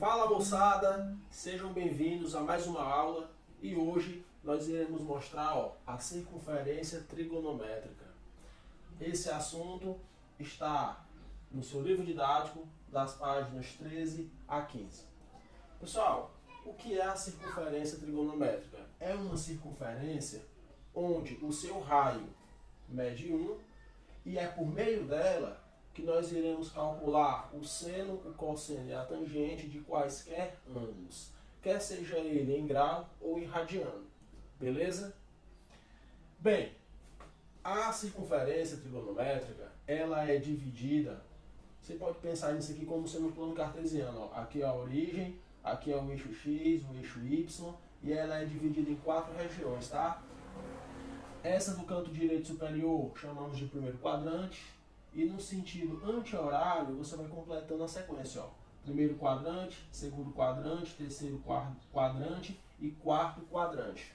Fala moçada, sejam bem-vindos a mais uma aula e hoje nós iremos mostrar a circunferência trigonométrica. Esse assunto está no seu livro didático das páginas 13 a 15. Pessoal, o que é a circunferência trigonométrica? É uma circunferência onde o seu raio mede 1 e é por meio dela que nós iremos calcular o seno, o cosseno e a tangente de quaisquer ângulos, quer seja ele em grau ou em radiano, beleza? Bem, a circunferência trigonométrica, ela é dividida, você pode pensar nisso aqui como sendo um plano cartesiano, ó. Aqui é a origem, aqui é o eixo X, o eixo Y, e ela é dividida em 4 regiões, tá? Essa do canto direito superior chamamos de primeiro quadrante, e no sentido anti-horário você vai completando a sequência, ó. Primeiro quadrante, segundo quadrante, terceiro quadrante e quarto quadrante.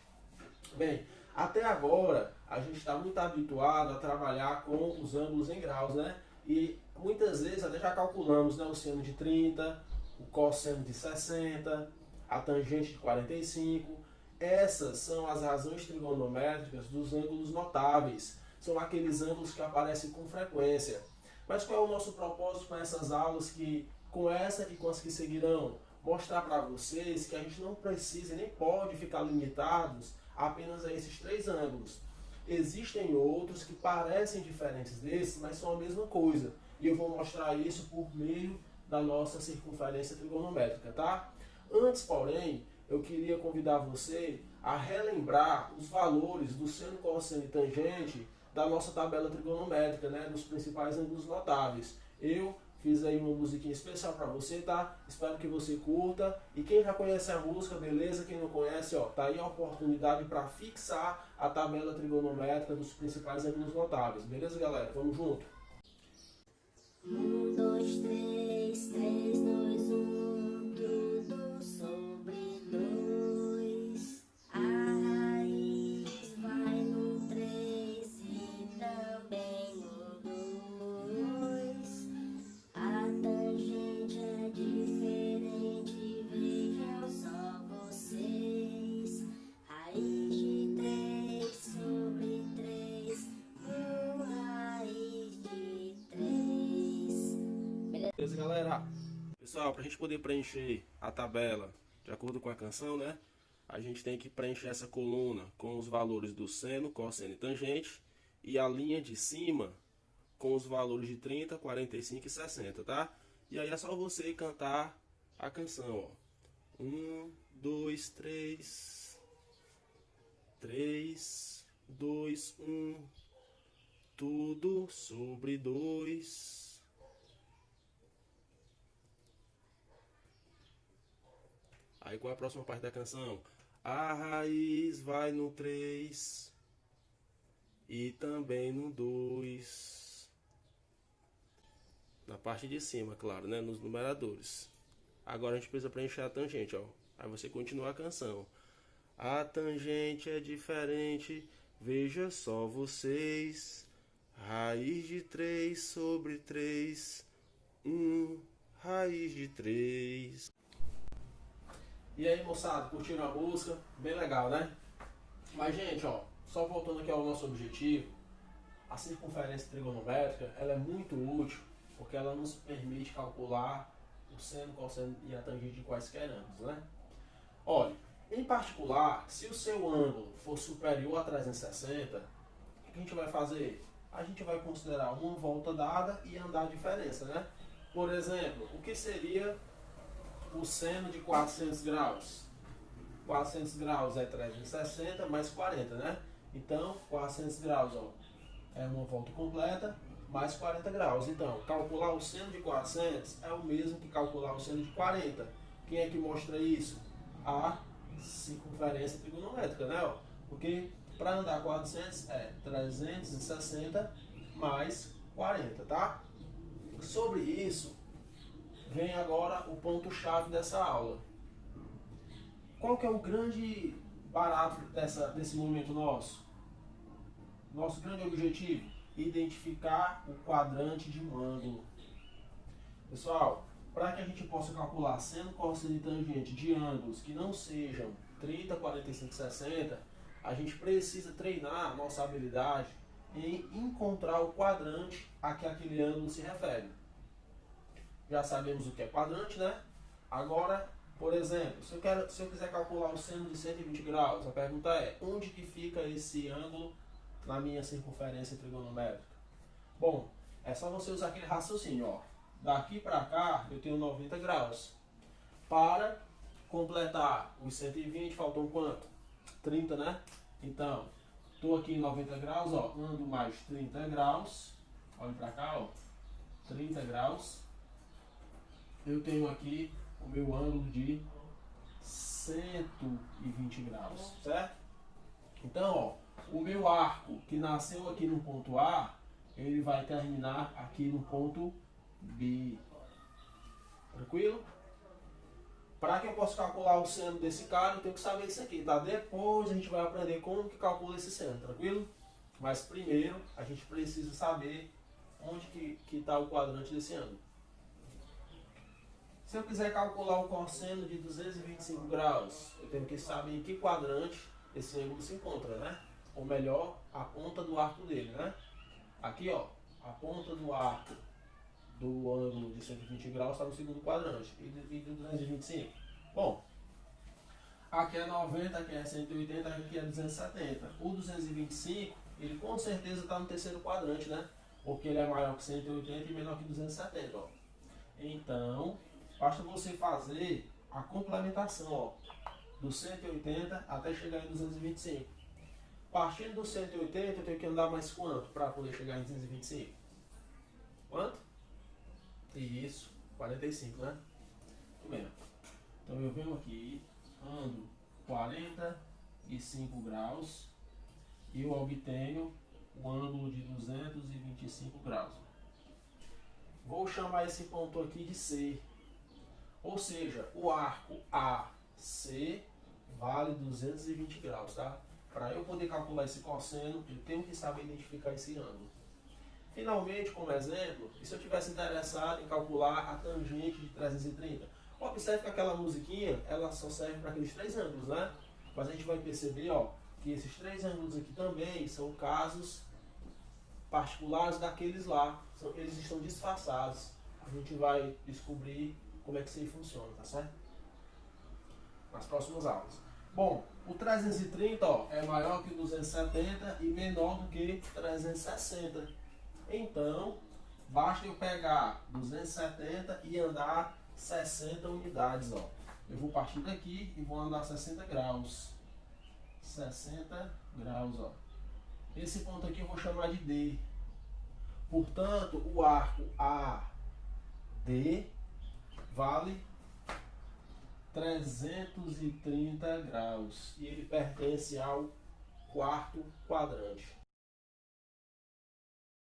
Bem, até agora a gente está muito habituado a trabalhar com os ângulos em graus, né? E muitas vezes até já calculamos, né, o seno de 30, o cosseno de 60, a tangente de 45. Essas são as razões trigonométricas dos ângulos notáveis. São aqueles ângulos que aparecem com frequência. Mas qual é o nosso propósito com essas aulas, que com essa e com as que seguirão? Mostrar para vocês que a gente não precisa nem pode ficar limitados apenas a esses 3 ângulos. Existem outros que parecem diferentes desses, mas são a mesma coisa. E eu vou mostrar isso por meio da nossa circunferência trigonométrica, tá? Antes, porém, eu queria convidar você a relembrar os valores do seno, cosseno e tangente da nossa tabela trigonométrica, né, dos principais ângulos notáveis. Eu fiz aí uma musiquinha especial para você, tá? Espero que você curta. E quem já conhece a música, beleza? Quem não conhece, ó, tá aí a oportunidade para fixar a tabela trigonométrica dos principais ângulos notáveis. Beleza, galera? Vamos junto? 1, 2, 3, 3, 2, 1, tudo sobre 2. A raiz vai no 3 e também no 2. A tangente é diferente, vejam só vocês. Raiz de 3 sobre 3, raiz de 3. Beleza, galera? Pessoal, para a gente poder preencher a tabela de acordo com a canção, né? A gente tem que preencher essa coluna com os valores do seno, cosseno e tangente. E a linha de cima com os valores de 30, 45 e 60, tá? E aí é só você cantar a canção, ó. 1, 2, 3. 3, 2, 1. Tudo sobre 2. Aí qual é a próxima parte da canção? A raiz vai no 3 e também no 2. Na parte de cima, claro, né? Nos numeradores. Agora a gente precisa preencher a tangente, ó. Aí você continua a canção. A tangente é diferente, veja só vocês. Raiz de 3 sobre 3. 1, raiz de 3. E aí, moçada, curtiram a música? Bem legal, né? Mas, gente, ó, só voltando aqui ao nosso objetivo, a circunferência trigonométrica, ela é muito útil porque ela nos permite calcular o seno, cosseno e a tangente de quaisquer ângulos, né? Olha, em particular, se o seu ângulo for superior a 360, o que a gente vai fazer? A gente vai considerar uma volta dada e andar a diferença, né? Por exemplo, o que seria o seno de 400 graus? 400 graus é 360 mais 40, né? Então, 400 graus, ó, é uma volta completa mais 40 graus. Então, calcular o seno de 400 é o mesmo que calcular o seno de 40. Quem é que mostra isso? A circunferência trigonométrica, né? Ó? Porque para andar 400 é 360 mais 40, tá? Sobre isso, vem agora o ponto-chave dessa aula. Qual que é o grande barato desse momento nosso? Nosso grande objetivo? Identificar o quadrante de um ângulo. Pessoal, para que a gente possa calcular seno, cosseno e tangente de ângulos que não sejam 30, 45, 60, a gente precisa treinar nossa habilidade em encontrar o quadrante a que aquele ângulo se refere. Já sabemos o que é quadrante, né? Agora, por exemplo, se eu quiser calcular o seno de 120 graus, a pergunta é, onde que fica esse ângulo na minha circunferência trigonométrica? Bom, é só você usar aquele raciocínio, ó. Daqui para cá eu tenho 90 graus. Para completar os 120, faltam quanto? 30, né? Então, estou aqui em 90 graus, ó, ando mais 30 graus. Olha para cá, ó, 30 graus. Eu tenho aqui o meu ângulo de 120 graus, certo? Então, ó, o meu arco que nasceu aqui no ponto A, ele vai terminar aqui no ponto B. Tranquilo? Para que eu possa calcular o seno desse cara, eu tenho que saber isso aqui, tá? Depois a gente vai aprender como que calcula esse seno, tranquilo? Mas primeiro a gente precisa saber onde que está o quadrante desse ângulo. Se eu quiser calcular o cosseno de 225 graus, eu tenho que saber em que quadrante esse ângulo se encontra, né? Ou melhor, a ponta do arco dele, né? Aqui, ó, a ponta do arco do ângulo de 120 graus está no segundo quadrante. E de 225? Bom, aqui é 90, aqui é 180, aqui é 270. O 225, ele com certeza está no terceiro quadrante, né? Porque ele é maior que 180 e menor que 270, ó. Então, basta você fazer a complementação, ó, do 180 até chegar em 225. Partindo do 180, eu tenho que andar mais quanto para poder chegar em 225? Quanto? Isso, 45, né? Muito bem. Então eu venho aqui, ando 45 graus e eu obtenho o ângulo de 225 graus. Vou chamar esse ponto aqui de C. Ou seja, o arco AC vale 220 graus, tá? Para eu poder calcular esse cosseno, eu tenho que saber identificar esse ângulo. Finalmente, como exemplo, e se eu tivesse interessado em calcular a tangente de 330? Observe que aquela musiquinha, ela só serve para aqueles três ângulos, né? Mas a gente vai perceber, ó, que esses três ângulos aqui também são casos particulares daqueles lá. Eles estão disfarçados. A gente vai descobrir como é que isso aí funciona, tá certo? Nas próximas aulas. Bom, o 330, ó, é maior que o 270 e menor do que 360. Então, basta eu pegar 270 e andar 60 unidades, ó. Eu vou partir daqui e vou andar 60 graus. 60 graus, ó. Esse ponto aqui eu vou chamar de D. Portanto, o arco AD vale 330 graus. E ele pertence ao quarto quadrante.